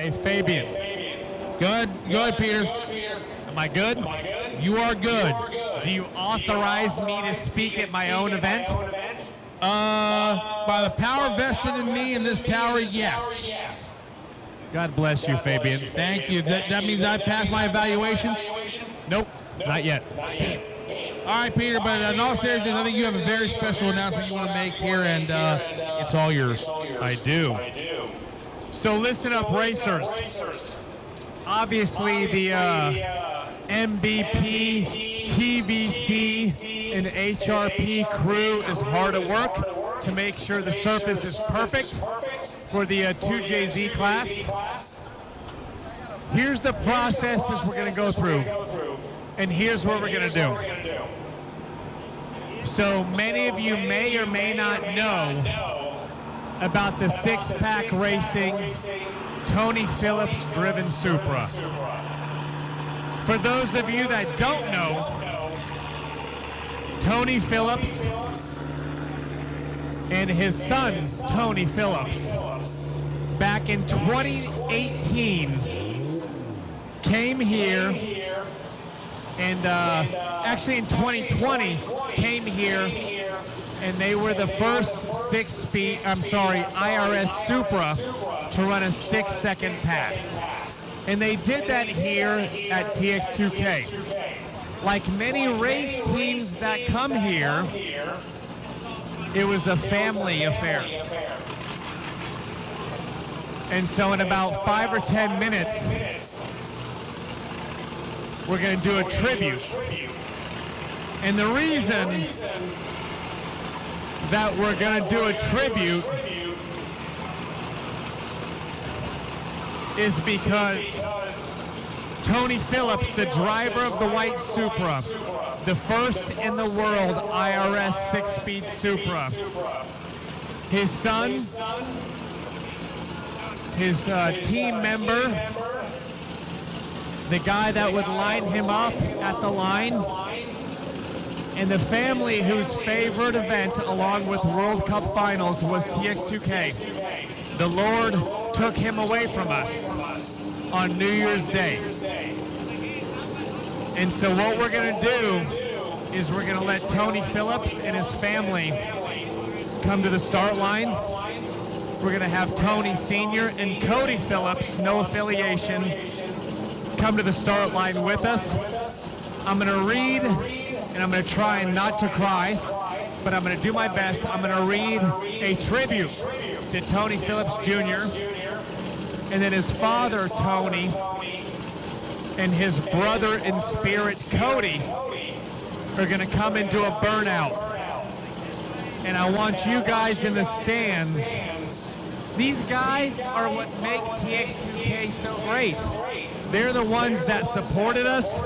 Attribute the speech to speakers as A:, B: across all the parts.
A: Hey, Fabian.
B: Good, Peter.
A: Am I good?
B: You are good.
A: Do you authorize me to speak at my own event?
B: By the power vested in me in this tower, yes.
A: God bless you, Fabian.
B: Thank you. That means I passed my evaluation?
A: Nope, not yet.
B: All right, Peter, but in all seriousness, I think you have a very special announcement you want to make here, and it's all yours.
A: I do. So listen up, racers. Obviously, the MVP, TVC, and HRP crew is hard at work to make sure the surface is perfect for the 2JZ class. Here's the processes we're going to go through, and here's what we're going to do. So many of you may or may not know about the six-pack racing Tony Phillips driven Supra. For those of you that don't know, Tony Phillips and his son Tony Phillips back in 2018 came here and actually in 2020 came here, and they were the first IRS Supra to run a 6-second pass. And they did that here at TX2k. Like many race teams that come here, it was a family affair. And so in about 5 or 10 minutes, we're going to do a tribute. And the reason that we're going to do a tribute is because Tony Phillips, the driver of the white Supra, the first in the world IRS 6-speed Supra, his son, his team member, the guy that would line him up at the line, and the family whose favorite event, along with World Cup Finals, was TX2k. The Lord took him away from us on New Year's Day. And so what we're going to do is we're going to let Tony Phillips and his family come to the start line. We're going to have Tony Sr. and Cody Phillips, no affiliation, come to the start line with us. I'm going to read, and I'm going to try not to cry, but I'm going to do my best. I'm going to read a tribute to Tony Phillips Jr., and then his father, Tony, and his brother in spirit, Cody, are going to come into a burnout. And I want you guys in the stands. These guys are what make TX2k so great. They're the ones that supported us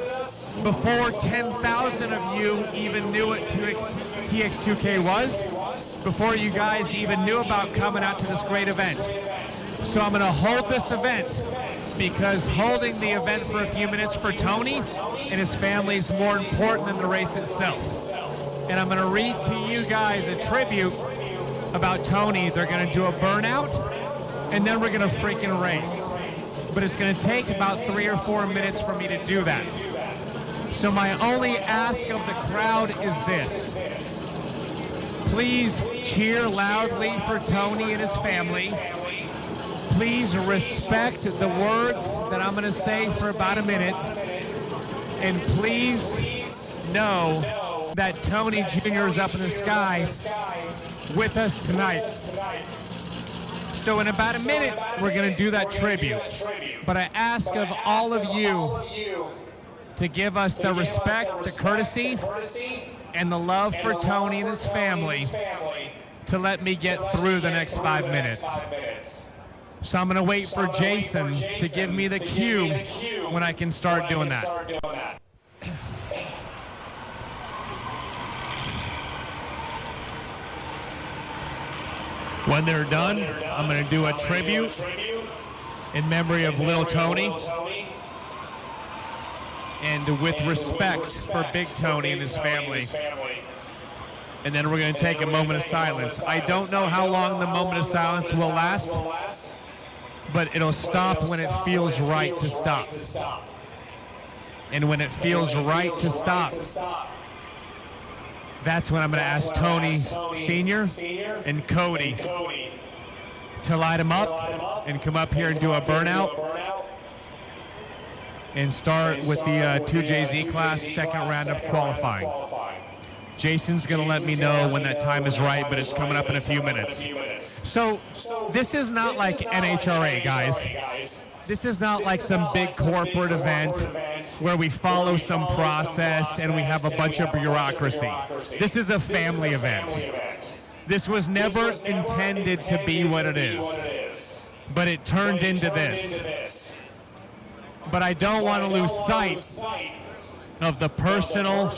A: before 10,000 of you even knew what TX2k was, before you guys even knew about coming out to this great event. So I'm going to hold this event because holding the event for a few minutes for Tony and his family is more important than the race itself. And I'm going to read to you guys a tribute about Tony. They're going to do a burnout, and then we're going to freaking race. But it's going to take about 3 or 4 minutes for me to do that. So my only ask of the crowd is this. Please cheer loudly for Tony and his family. Please respect the words that I'm going to say for about a minute. And please know that Tony Jr. is up in the sky with us tonight. So in about a minute, we're going to do that tribute. But I ask of all of you to give us the respect, the courtesy, and the love for Tony and his family to let me get through the next 5 minutes. So I'm going to wait for Jason to give me the cue when I can start doing that. When they're done, I'm going to do a tribute in memory of little Tony and with respect for Big Tony and his family. And then we're going to take a moment of silence. I don't know how long the moment of silence will last, but it'll stop when it feels right to stop. And when it feels right to stop, that's when I'm going to ask Tony Sr. and Cody to light him up and come up here and do a burnout and start with the 2JZ class second round of qualifying. Jason's going to let me know when that time is right, but it's coming up in a few minutes. So this is not like NHRA, guys. This is not like some big corporate event where we follow some process and we have a bunch of bureaucracy. This is a family event. This was never intended to be what it is, but it turned into this. But I don't want to lose sight of the personal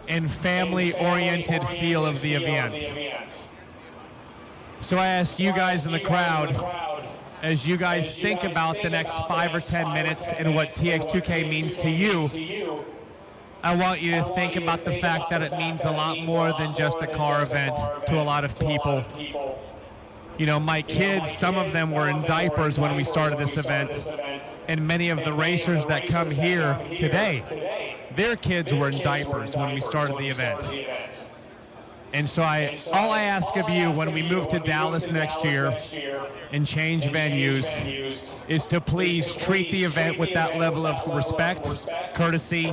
A: and family-oriented feel of the event. So I ask you guys in the crowd, as you guys think about the next 5 or 10 minutes and what TX2K means to you, I want you to think about the fact that it means a lot more than just a car event to a lot of people. You know, my kids, some of them were in diapers when we started this event, and many of the racers that come here today, their kids were in diapers when we started the event. And so all I ask of you when we move to Dallas next year and change venues is to please treat the event with that level of respect, courtesy,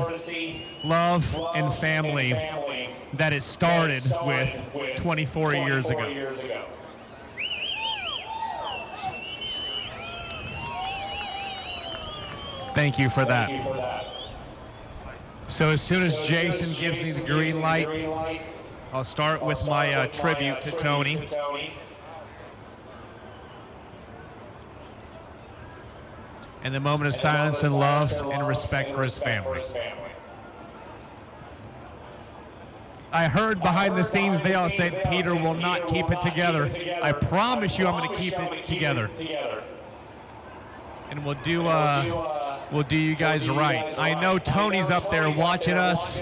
A: love, and family that it started with 24 years ago. Thank you for that. So as soon as Jason gives me the green light, I'll start with my tribute to Tony. And the moment of silence and love and respect for his family. I heard behind the scenes they all said Peter will not keep it together. I promise you I'm going to keep it together. And we'll do you guys right. I know Tony's up there watching us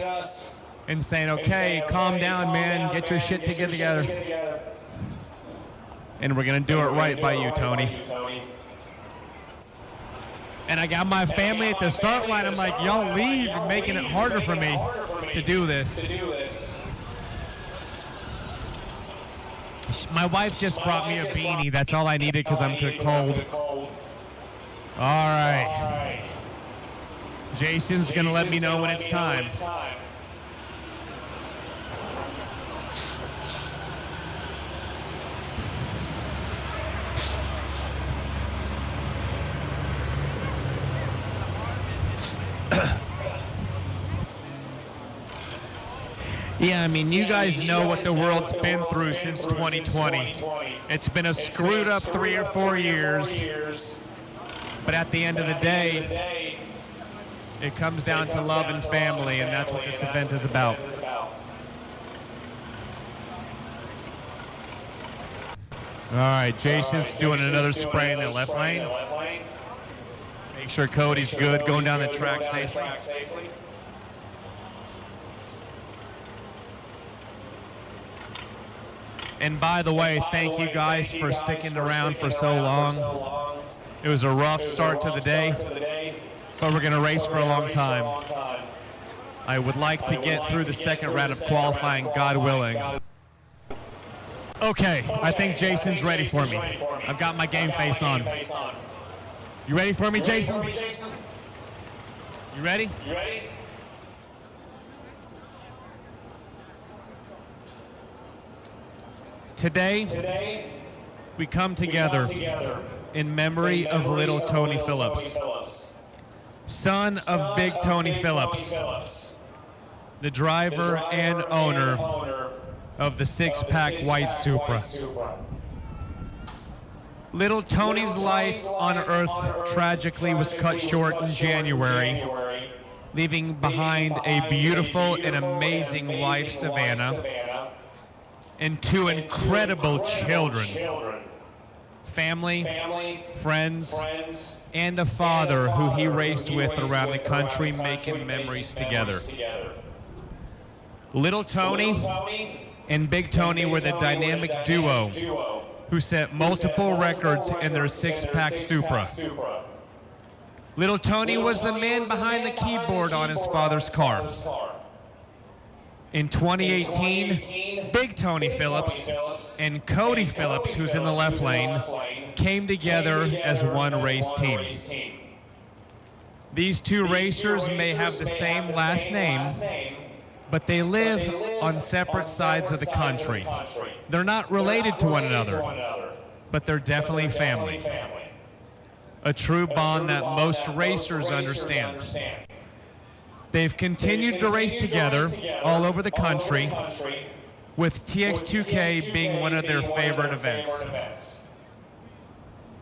A: and saying, okay, calm down, man, get your shit together. And we're going to do it right by you, Tony. And I got my family at the start line. I'm like, y'all leave, and making it harder for me to do this. My wife just brought me a beanie. That's all I needed because I'm cold. All right. Jason's going to let me know when it's time. Yeah, I mean, you guys know what the world's been through since 2020. It's been a screwed up 3 or 4 years. But at the end of the day, it comes down to love and family, and that's what this event is about. All right, Jason's doing another spray in the left lane. Make sure Cody's good, going down the track safely. And by the way, thank you guys for sticking around for so long. It was a rough start to the day, but we're going to race for a long time. I would like to get through the second round of qualifying, God willing. Okay, I think Jason's ready for me. I've got my game face on. You ready for me, Jason? You ready? Today, we come together in memory of little Tony Phillips, son of Big Tony Phillips, the driver and owner of the six-pack white Supra. Little Tony's life on Earth tragically was cut short in January, leaving behind a beautiful and amazing wife, Savannah, and 2 incredible children, family, friends, and a father who he raced with around the country, making memories together. Little Tony and Big Tony were the dynamic duo who set multiple records in their six-pack Supra. Little Tony was the man behind the keyboard on his father's car. In 2018, Big Tony Phillips and Cody Phillips, who's in the left lane, came together as one race team. These two racers may have the same last name, but they live on separate sides of the country. They're not related to one another, but they're definitely family. A true bond that most racers understand. They've continued to race together all over the country, with TX2k being one of their favorite events.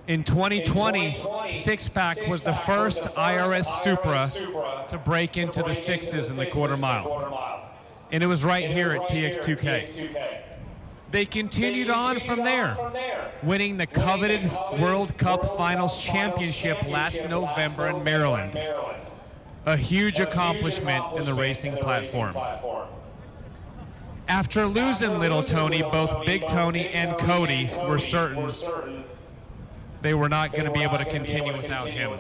A: In 2020, six-pack was the first IRS Supra to break into the sixes in the quarter mile. And it was right here at TX2k. They continued on from there, winning the coveted World Cup Finals Championship last November in Maryland. A huge accomplishment in the racing platform. After losing Little Tony, both Big Tony and Cody were certain they were not going to be able to continue without him.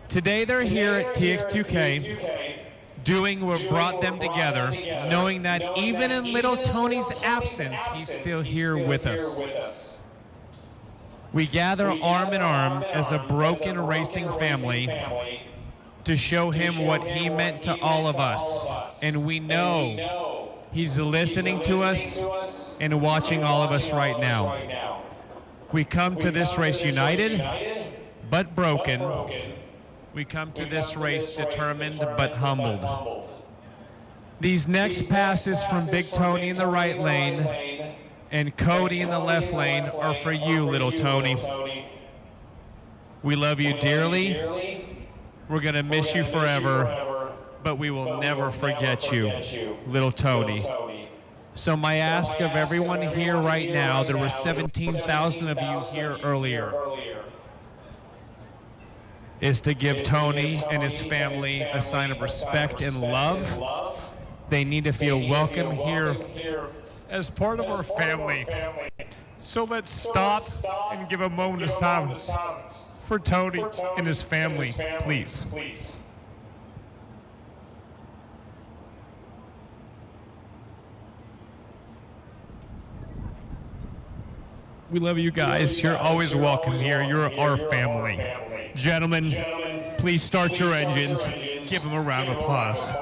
A: Today they're here at TX2k doing what brought them together, knowing that even in Little Tony's absence, he's still here with us. We gather arm in arm as a broken racing family to show him what he meant to all of us. And we know he's listening to us and watching all of us right now. We come to this race united, but broken. We come to this race determined, but humbled. These next passes from Big Tony in the right lane and Cody in the left lane are for you, Little Tony. We love you dearly. We're going to miss you forever, but we will never forget you, Little Tony. So my ask of everyone here right now, there were 17,000 of you here earlier, is to give Tony and his family a sign of respect and love. They need to feel welcome here as part of our family. So let's stop and give a moment of silence for Tony and his family, please. We love you guys. You're always welcome here. You're our family. Gentlemen, please start your engines. Give them a round of applause.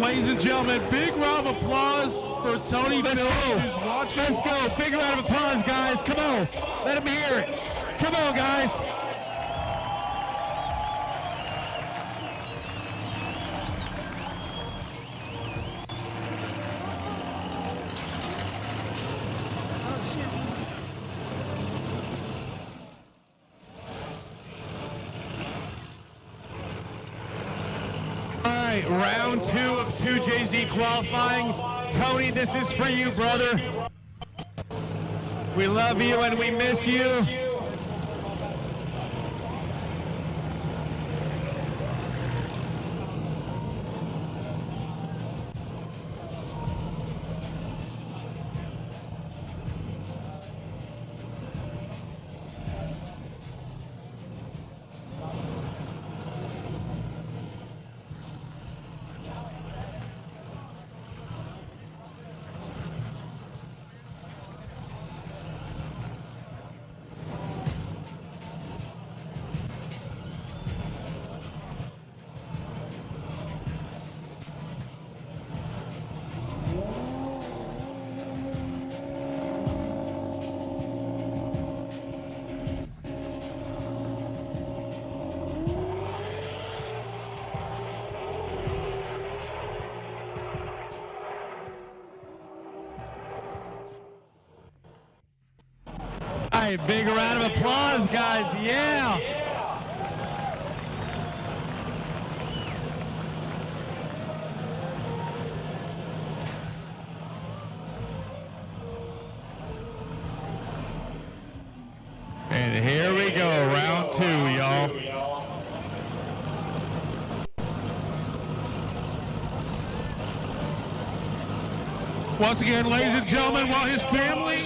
C: Ladies and gentlemen, big round of applause for Tony Phillips, who's watching. Let's go. Big round of applause, guys. Come on. Let him hear it. Come on, guys. Round 2 of 2JZ qualifying. Tony, this is for you, brother. We love you and we miss you. right, big round of applause, guys. Yeah. And here we go, round 2, y'all.
B: Once again, ladies and gentlemen, while his family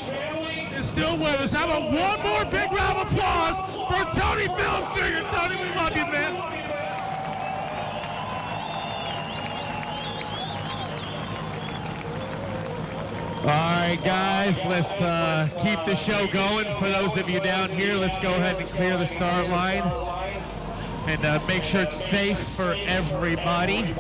B: is still with us, how about one more big round of applause for Tony Phillips Jr. Tony, we love you, man.
A: All right, guys, let's keep the show going. For those of you down here, let's go ahead and clear the start line and make sure it's safe for everybody.